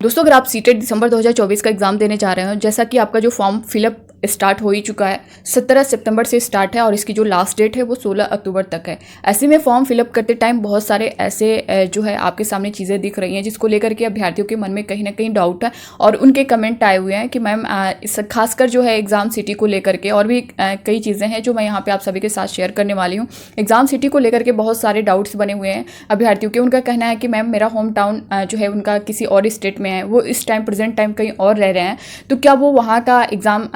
दोस्तों अगर आप सीटेट दिसंबर 2024 का एग्जाम देने जा रहे हो, जैसा कि आपका जो फॉर्म फिलअप स्टार्ट हो ही चुका है, 17 सितंबर से स्टार्ट है और इसकी जो लास्ट डेट है वो 16 अक्टूबर तक है। ऐसे में फॉर्म फिलअप करते टाइम बहुत सारे ऐसे जो है आपके सामने चीज़ें दिख रही हैं जिसको लेकर के अभ्यर्थियों के मन में कहीं ना कहीं डाउट है और उनके कमेंट आए हुए हैं कि मैम खासकर जो है एग्ज़ाम सिटी को लेकर के और भी कई चीज़ें हैं जो मैं यहाँ पर आप सभी के साथ शेयर करने वाली हूँ। एग्ज़ाम सिटी को लेकर के बहुत सारे डाउट्स बने हुए हैं अभ्यर्थियों के। उनका कहना है कि मैम मेरा होम टाउन जो है उनका किसी और स्टेट में है, वो इस टाइम प्रेजेंट टाइम कहीं और रह रहे हैं, तो क्या वो वहाँ का एग्ज़ाम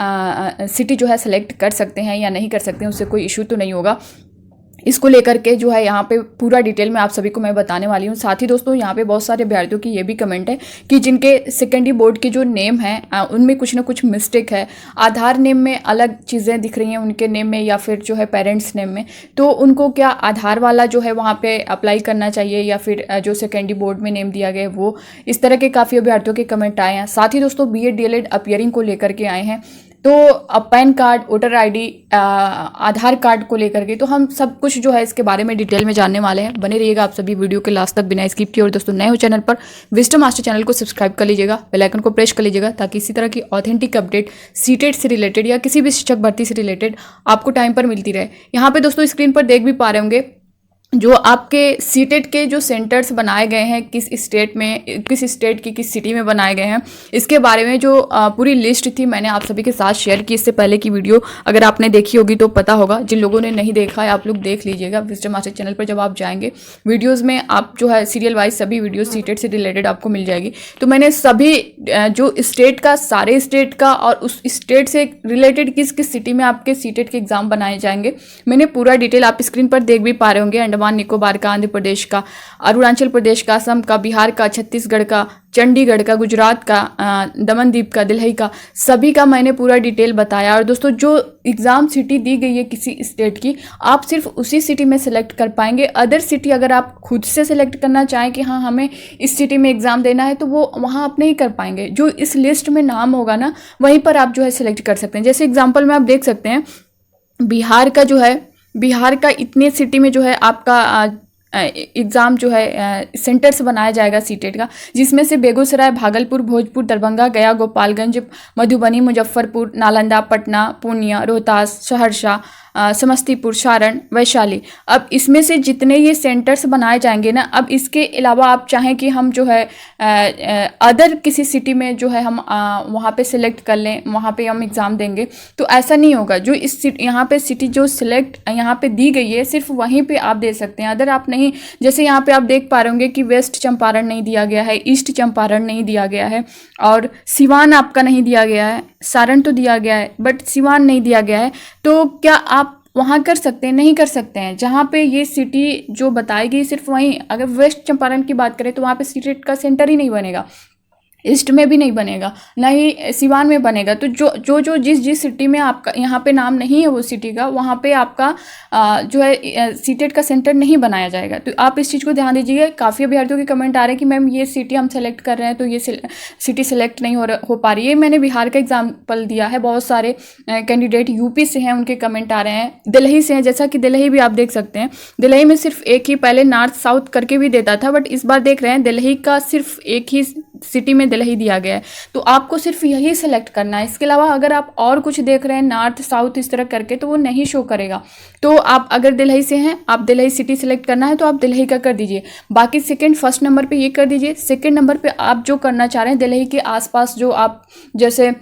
सिटी जो है सेलेक्ट कर सकते हैं या नहीं कर सकते हैं, उससे कोई इशू तो नहीं होगा। इसको लेकर के जो है यहाँ पे पूरा डिटेल में आप सभी को मैं बताने वाली हूँ। साथ ही दोस्तों यहाँ पे बहुत सारे अभ्यर्थियों की ये भी कमेंट है कि जिनके सेकेंडरी बोर्ड के जो नेम हैं उनमें कुछ ना कुछ मिस्टेक है, आधार नेम में अलग चीज़ें दिख रही हैं उनके नेम में या फिर जो है पेरेंट्स नेम में, तो उनको क्या आधार वाला जो है वहाँ पे अप्लाई करना चाहिए या फिर जो सेकेंडरी बोर्ड में नेम दिया गया है वो। इस तरह के काफ़ी अभ्यर्थियों के कमेंट आए हैं। साथ ही दोस्तों BEd DLEd अपीयरिंग को लेकर के आए हैं, तो पैन कार्ड, वोटर ID, आधार कार्ड को लेकर के तो हम सब कुछ जो है इसके बारे में डिटेल में जानने वाले हैं। बने रहिएगा आप सभी वीडियो के लास्ट तक बिना स्किप किए। और दोस्तों नए हो चैनल पर विजडम मास्टर चैनल को सब्सक्राइब कर लीजिएगा, बेल आइकन को प्रेस कर लीजिएगा ताकि इसी तरह की ऑथेंटिक अपडेट सीटेट से रिलेटेड या किसी भी शिक्षक भर्ती से रिलेटेड आपको टाइम पर मिलती रहे। यहाँ पे दोस्तों स्क्रीन पर देख भी पा रहे होंगे जो आपके सीटेट के जो सेंटर्स बनाए गए हैं किस स्टेट में, किस स्टेट की किस सिटी में बनाए गए हैं, इसके बारे में जो पूरी लिस्ट थी मैंने आप सभी के साथ शेयर की। इससे पहले की वीडियो अगर आपने देखी होगी तो पता होगा, जिन लोगों ने नहीं देखा है आप लोग देख लीजिएगा। विजडम मास्टर चैनल पर जब आप जाएंगे वीडियोज़ में आप जो है सीरियल वाइज सभी वीडियो सीटेट से रिलेटेड आपको मिल जाएगी। तो मैंने सभी जो स्टेट का, सारे स्टेट का और उस स्टेट से रिलेटेड किस किस सिटी में आपके सीटेट के एग्जाम बनाए जाएंगे, मैंने पूरा डिटेल आप स्क्रीन पर देख भी पा रहे होंगे। अंडमान निकोबार का, आंध्र प्रदेश का, अरुणाचल प्रदेश का, असम का, बिहार का, छत्तीसगढ़ का, चंडीगढ़ का, गुजरात का, दमनदीप का, दिल्ली का, सभी का मैंने पूरा डिटेल बताया। और दोस्तों जो एग्ज़ाम सिटी दी गई है किसी स्टेट की, आप सिर्फ उसी सिटी में सेलेक्ट कर पाएंगे। अदर सिटी अगर आप खुद से सेलेक्ट करना चाहें कि हाँ हमें इस सिटी में एग्ज़ाम देना है, तो वो वहाँ आप नहीं कर पाएंगे। जो इस लिस्ट में नाम होगा ना वहीं पर आप जो है सेलेक्ट कर सकते हैं। जैसे एग्जाम्पल में आप देख सकते हैं बिहार का जो है, बिहार का इतने सिटी में जो है आपका एग्ज़ाम जो है सेंटर्स बनाया जाएगा सीटेट का, जिसमें से बेगूसराय, भागलपुर, भोजपुर, दरभंगा, गया, गोपालगंज, मधुबनी, मुजफ्फरपुर, नालंदा, पटना, पूर्णिया, रोहतास, सहरसा, समस्तीपुर, सारण, वैशाली। अब इसमें से जितने ये सेंटर्स बनाए जाएंगे ना, अब इसके अलावा आप चाहें कि हम जो है अदर किसी सिटी में जो है हम वहाँ पे सिलेक्ट कर लें, वहाँ पे हम एग्ज़ाम देंगे, तो ऐसा नहीं होगा। जो इस यहाँ पे सिटी जो सिलेक्ट यहाँ पे दी गई है सिर्फ वहीं पे आप दे सकते हैं, अदर आप नहीं। जैसे यहाँ पे आप देख पा रहे होंगे कि वेस्ट चंपारण नहीं दिया गया है, ईस्ट चंपारण नहीं दिया गया है और सिवान आपका नहीं दिया गया है। सारण तो दिया गया है बट सिवान नहीं दिया गया है। तो क्या आप वहाँ कर सकते हैं? नहीं कर सकते हैं। जहाँ पे ये सिटी जो बताई गई सिर्फ वहीं, अगर वेस्ट चंपारण की बात करें तो वहाँ पे सीटेट का सेंटर ही नहीं बनेगा, ईस्ट में भी नहीं बनेगा, ना ही सिवान में बनेगा। तो जो जिस सिटी में आपका यहाँ पे नाम नहीं है वो सिटी का, वहाँ पे आपका जो है सीटेट का सेंटर नहीं बनाया जाएगा। तो आप इस चीज़ को ध्यान दीजिए। काफ़ी अभ्यर्थियों के कमेंट आ रहे हैं कि मैम ये सिटी हम सेलेक्ट कर रहे हैं तो ये सिटी सेलेक्ट नहीं हो पा रही है। मैंने बिहार का एग्जाम्पल दिया है, बहुत सारे कैंडिडेट यूपी से हैं, उनके कमेंट आ रहे हैं, दिल्ली से हैं। जैसा कि दिल्ली भी आप देख सकते हैं, दिल्ली में सिर्फ एक ही, पहले नॉर्थ साउथ करके भी देता था बट इस बार देख रहे हैं दिल्ली का सिर्फ एक ही सिटी में दिल्ली दिया गया है। तो आपको सिर्फ यही सेलेक्ट करना है। इसके अलावा अगर आप और कुछ देख रहे हैं नॉर्थ साउथ इस तरह करके तो वो नहीं शो करेगा। तो आप अगर दिल्ली से हैं, आप दिल्ली सिटी सेलेक्ट करना है तो आप दिल्ली का कर दीजिए। बाकी फर्स्ट नंबर पे ये कर दीजिए। सेकंड नंबर पे आप जो करना चाह रहे हैं दिल्ली के आसपास, जो आप जैसे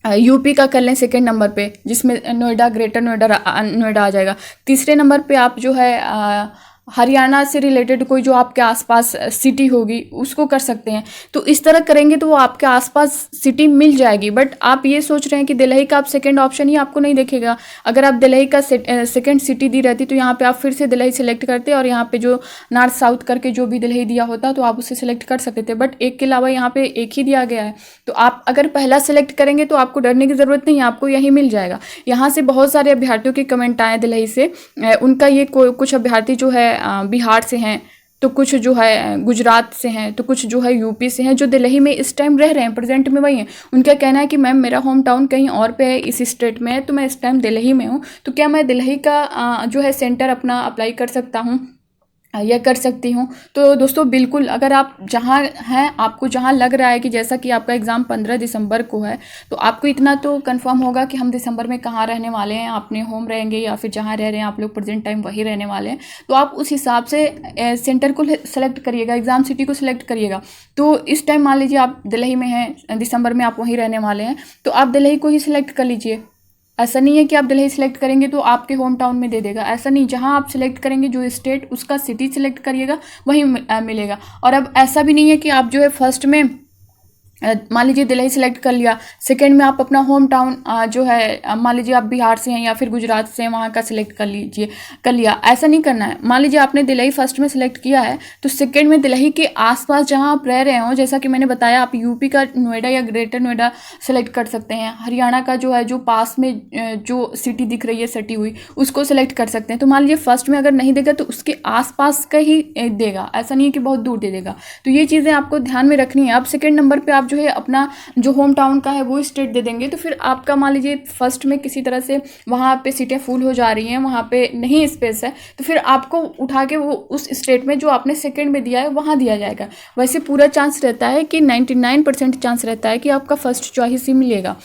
यूपी का कर लें सेकंड नंबर पे, जिसमें नोएडा, ग्रेटर नोएडा आ जाएगा। तीसरे नंबर पे आप जो है हरियाणा से रिलेटेड कोई जो आपके आसपास सिटी होगी उसको कर सकते हैं। तो इस तरह करेंगे तो वो आपके आसपास सिटी मिल जाएगी। बट आप ये सोच रहे हैं कि दिल्ली का आप सेकंड ऑप्शन ही आपको नहीं दिखेगा। अगर आप दिल्ली का सेकंड सिटी दी रहती तो यहाँ पे आप फिर से दिल्ली सेलेक्ट करते और यहाँ पे जो नॉर्थ साउथ करके जो भी दिल्ली दिया होता तो आप उसे सेलेक्ट कर सकते थे। बट एक के अलावा यहाँ पे एक ही दिया गया है। तो आप अगर पहला सेलेक्ट करेंगे तो आपको डरने की ज़रूरत नहीं है, आपको यही मिल जाएगा। यहाँ से बहुत सारे अभ्यर्थियों के कमेंट आए दिल्ली से, उनका ये कुछ अभ्यर्थी जो है बिहार से हैं, तो कुछ जो है गुजरात से हैं, तो कुछ जो है यूपी से हैं, जो दिल्ली में इस टाइम रह रहे हैं, प्रेजेंट में वही हैं। उनका कहना है कि मैम मेरा होम टाउन कहीं और पे है, इस स्टेट में है, तो मैं इस टाइम दिल्ली में हूँ, तो क्या मैं दिल्ली का जो है सेंटर अपना अप्लाई कर सकता हूँ? यह कर सकती हूँ। तो दोस्तों बिल्कुल, अगर आप जहाँ हैं, आपको जहाँ लग रहा है कि जैसा कि आपका एग्ज़ाम 15 दिसंबर को है, तो आपको इतना तो कंफर्म होगा कि हम दिसंबर में कहाँ रहने वाले हैं, अपने होम रहेंगे या फिर जहाँ रह रहे हैं आप लोग प्रेजेंट टाइम वहीं रहने वाले हैं। तो आप उस हिसाब से सेंटर को सेलेक्ट करिएगा, एग्ज़ाम सिटी को सिलेक्ट करिएगा। तो इस टाइम मान लीजिए आप दिल्ली में हैं, दिसंबर में आप वहीं रहने वाले हैं, तो आप दिल्ली को ही सिलेक्ट कर लीजिए। ऐसा नहीं है कि आप दिल्ली सेलेक्ट करेंगे तो आपके होम टाउन में दे देगा, ऐसा नहीं। जहां आप सेलेक्ट करेंगे जो स्टेट, उसका सिटी सेलेक्ट करिएगा, वहीं मिलेगा। और अब ऐसा भी नहीं है कि आप जो है फर्स्ट में मान लीजिए दिल्ली सेलेक्ट कर लिया, सेकंड में आप अपना होम टाउन जो है मान लीजिए आप बिहार से हैं या फिर गुजरात से हैं, वहाँ का सिलेक्ट कर लिया। ऐसा नहीं करना है। मान लीजिए आपने दिल्ली फर्स्ट में सिलेक्ट किया है, तो सेकंड में दिल्ली के आसपास जहाँ आप रह रहे हो, जैसा कि मैंने बताया, आप यूपी का नोएडा या ग्रेटर नोएडा सेलेक्ट कर सकते हैं। हरियाणा का जो है, जो पास में जो सिटी दिख रही है सटी हुई, उसको सेलेक्ट कर सकते हैं। तो मान लीजिए फर्स्ट में अगर नहीं देगा तो उसके आसपास का ही देगा, ऐसा नहीं है कि बहुत दूर दे देगा। तो ये चीज़ें आपको ध्यान में रखनी है। अब सेकंड नंबर पे आप जो है अपना जो होम टाउन का है वो स्टेट दे देंगे, तो फिर आपका मान लीजिए फर्स्ट में किसी तरह से वहाँ पे सीटें फुल हो जा रही हैं, वहाँ पे नहीं स्पेस है, तो फिर आपको उठा के वो उस स्टेट में जो आपने सेकंड में दिया है वहाँ दिया जाएगा। वैसे पूरा चांस रहता है कि 99% चांस रहता है कि आपका फर्स्ट चॉइस ही मिलेगा।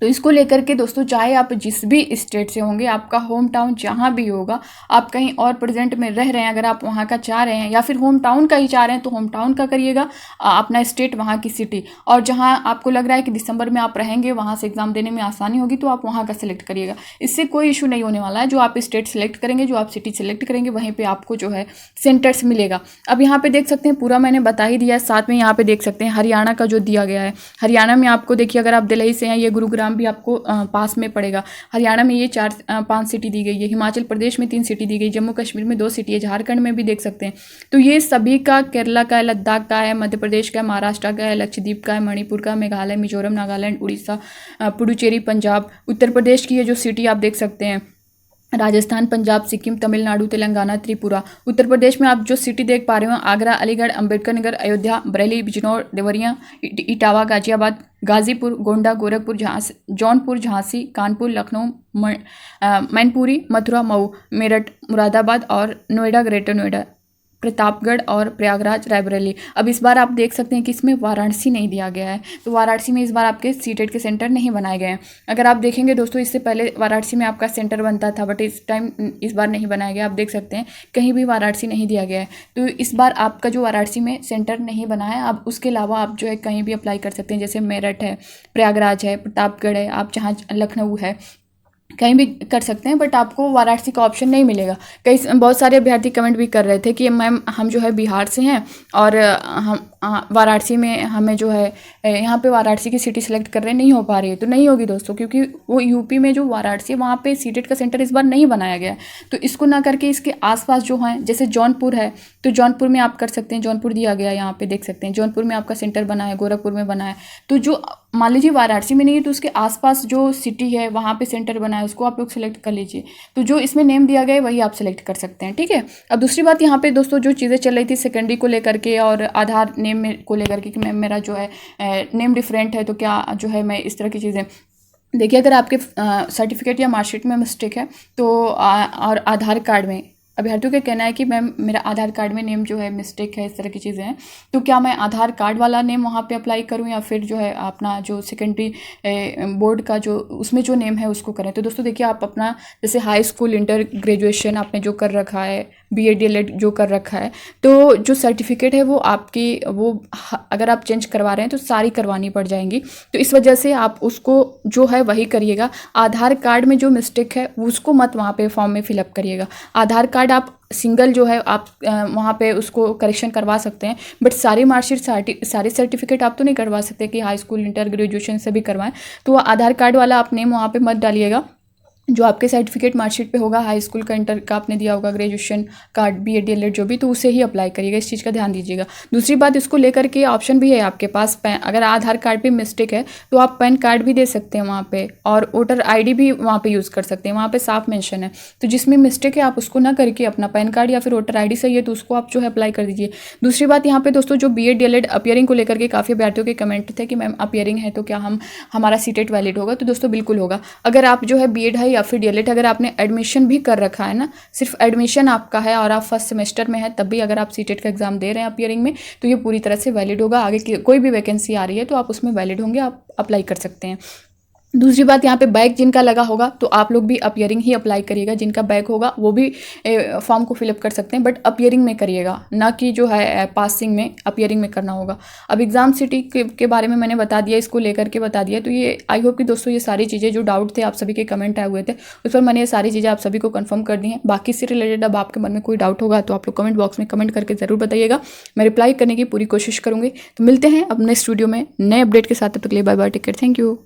तो इसको लेकर के दोस्तों, चाहे आप जिस भी स्टेट से होंगे, आपका होम टाउन जहाँ भी होगा, आप कहीं और प्रेजेंट में रह रहे हैं, अगर आप वहाँ का चाह रहे हैं या फिर होम टाउन का ही चाह रहे हैं, तो होम टाउन का करिएगा, अपना स्टेट, वहाँ की सिटी। और जहाँ आपको लग रहा है कि दिसंबर में आप रहेंगे, वहाँ से एग्जाम देने में आसानी होगी, तो आप वहाँ का सिलेक्ट करिएगा। इससे कोई इशू नहीं होने वाला है। जो आप स्टेट सेलेक्ट करेंगे, जो आप सिटी सेलेक्ट करेंगे, वहीं पर आपको जो है सेंटर्स मिलेगा। अब यहाँ पे देख सकते हैं, पूरा मैंने बता ही दिया है। साथ में यहाँ पे देख सकते हैं हरियाणा का जो दिया गया है। हरियाणा में आपको देखिए, अगर आप दिल्ली से हैं, ये गुरुग्राम भी आपको पास में पड़ेगा। हरियाणा में ये 4-5 सिटी दी गई है। हिमाचल प्रदेश में 3 सिटी दी गई, जम्मू कश्मीर में 2 सिटी है, झारखंड में भी देख सकते हैं। तो ये सभी का, केरला का है, लद्दाख का है, मध्य प्रदेश का है, महाराष्ट्र का है, लक्षद्वीप का है, मणिपुर का, मेघालय, मिजोरम, नागालैंड, उड़ीसा, पुडुचेरी, पंजाब, उत्तर प्रदेश की ये जो सिटी आप देख सकते हैं, राजस्थान, पंजाब, सिक्किम, तमिलनाडु, तेलंगाना, त्रिपुरा। उत्तर प्रदेश में आप जो सिटी देख पा रहे हो, आगरा, अलीगढ़, अंबेडकर नगर, अयोध्या, बरेली, बिजनौर, देवरिया, इटावा, गाजियाबाद, गाजीपुर, गोंडा, गोरखपुर, जौनपुर, झांसी, कानपुर, लखनऊ, मैनपुरी, मथुरा, मऊ, मेरठ, मुरादाबाद और नोएडा, ग्रेटर नोएडा, प्रतापगढ़ और प्रयागराज, रायबरेली। अब इस बार आप देख सकते हैं कि इसमें वाराणसी नहीं दिया गया है, तो वाराणसी में इस बार आपके सीटेट के सेंटर नहीं बनाए गए हैं। अगर आप देखेंगे दोस्तों, इससे पहले वाराणसी में आपका सेंटर बनता था, बट इस बार नहीं बनाया गया। आप देख सकते हैं कहीं भी वाराणसी नहीं दिया गया है। तो इस बार आपका जो वाराणसी में सेंटर नहीं बना है, अब उसके अलावा आप जो है कहीं भी अप्लाई कर सकते हैं। जैसे मेरठ है, प्रयागराज है, प्रतापगढ़ है, आप जहाँ लखनऊ है, कहीं भी कर सकते हैं, बट आपको वाराणसी का ऑप्शन नहीं मिलेगा। बहुत सारे अभ्यर्थी कमेंट भी कर रहे थे कि मैम हम जो है बिहार से हैं और हम वाराणसी में हमें जो है यहाँ पे वाराणसी की सिटी सेलेक्ट कर रहे, नहीं हो पा रही है। तो नहीं होगी दोस्तों, क्योंकि वो यूपी में जो वाराणसी है वहाँ पे सीटेट का सेंटर इस बार नहीं बनाया गया है। तो इसको ना करके इसके आसपास जो हैं, जैसे जौनपुर है, तो जौनपुर में आप कर सकते हैं। जौनपुर दिया गया है, यहाँ पे देख सकते हैं जौनपुर में आपका सेंटर बना है, गोरखपुर में बना है। तो जो मान लीजिए वाराणसी में नहीं है, तो उसके आसपास जो सिटी है वहाँ पे सेंटर बना है, उसको आप लोग सेलेक्ट कर लीजिए। तो जो इसमें नेम दिया गया है वही आप सेलेक्ट कर सकते हैं, ठीक है। अब दूसरी बात यहाँ पे दोस्तों, जो चीज़ें चल रही थी सेकेंडरी को लेकर के और आधार नेम को लेकर के, कि मैम मेरा जो है नेम डिफरेंट है, तो क्या जो है मैं इस तरह की चीज़ें, देखिए अगर आपके सर्टिफिकेट या मार्कशीट में मिस्टेक है तो और आधार कार्ड में अभ्यर्थियों का कहना है कि मैम मेरा आधार कार्ड में नेम जो है मिस्टेक है, इस तरह की चीज़ें हैं, तो क्या मैं आधार कार्ड वाला नेम वहाँ पे अप्लाई करूँ या फिर जो है अपना जो सेकेंडरी बोर्ड का जो उसमें जो नेम है उसको करें। तो दोस्तों देखिए, आप अपना जैसे हाई स्कूल, इंटर, ग्रेजुएशन आपने जो कर रखा है, BA DLED जो कर रखा है, तो जो सर्टिफिकेट है वो आपकी वो अगर आप चेंज करवा रहे हैं तो सारी करवानी पड़ जाएंगी। तो इस वजह से आप उसको जो है वही करिएगा। आधार कार्ड में जो मिस्टेक है उसको मत वहाँ पे फॉर्म में फिलअप करिएगा। आधार कार्ड आप सिंगल जो है आप वहाँ पे उसको करेक्शन करवा सकते हैं, बट सारी मार्कशीट, सारे सर्टिफिकेट आप तो नहीं करवा सकते कि हाई स्कूल, इंटर, ग्रेजुएशन सभी करवाएं। तो आधार कार्ड वाला आप नेम वहाँ पे मत डालिएगा। जो आपके सर्टिफिकेट मार्कशीट पे होगा, हाई स्कूल का, इंटर का आपने दिया होगा, ग्रेजुएशन कार्ड, BA DLED जो भी, तो उसे ही अप्लाई करिएगा। इस चीज़ का ध्यान दीजिएगा। दूसरी बात, इसको लेकर के ऑप्शन भी है आपके पास, अगर आधार कार्ड पे मिस्टेक है तो आप पैन कार्ड भी दे सकते हैं वहाँ पे, और वोटर ID भी वहाँ पे यूज़ कर सकते हैं। वहाँ पे साफ मेंशन है, तो जिसमें मिस्टेक है आप उसको ना करके अपना पैन कार्ड या फिर वोटर ID सही है तो उसको आप जो है अप्लाई कर दीजिए। दूसरी बात यहाँ पे दोस्तों, जो BA DLED अपियरिंग को लेकर के काफ़ी अभ्यर्थियों के कमेंट थे कि मैम अपियरिंग है तो क्या हमारा सीटेट वैलिड होगा। तो दोस्तों बिल्कुल होगा। अगर आप जो है BA या फिर डीएलएड अगर आपने एडमिशन भी कर रखा है ना, सिर्फ एडमिशन आपका है और आप फर्स्ट सेमेस्टर में है, तब भी अगर आप सीटेट का एग्जाम दे रहे हैं अपीयरिंग में, तो ये पूरी तरह से वैलिड होगा। आगे कोई भी वैकेंसी आ रही है तो आप उसमें वैलिड होंगे, आप अप्लाई कर सकते हैं। दूसरी बात, यहाँ पे बैक जिनका लगा होगा तो आप लोग भी अपीयरिंग ही अप्लाई करिएगा। जिनका बैक होगा वो भी फॉर्म को फिलअप कर सकते हैं, बट अपीयरिंग में करिएगा, ना कि जो है पासिंग में, अपीयरिंग में करना होगा। अब एग्जाम सिटी के बारे में मैंने बता दिया, इसको लेकर के बता दिया। तो ये आई होप कि दोस्तों ये सारी चीज़ें जो डाउट थे आप सभी के कमेंट आए हुए थे उस पर मैंने ये सारी चीज़ें आप सभी को कन्फर्म कर दी हैं। बाकी इससे रिलेटेड अब आपके मन में कोई डाउट होगा तो आप लोग कमेंट बॉक्स में कमेंट करके ज़रूर बताइएगा, मैं रिप्लाई करने की पूरी कोशिश करूँगी। तो मिलते हैं अब नेक्स्ट वीडियो में नए अपडेट के साथ, तब तक के लिए bye bye, take care, thank you.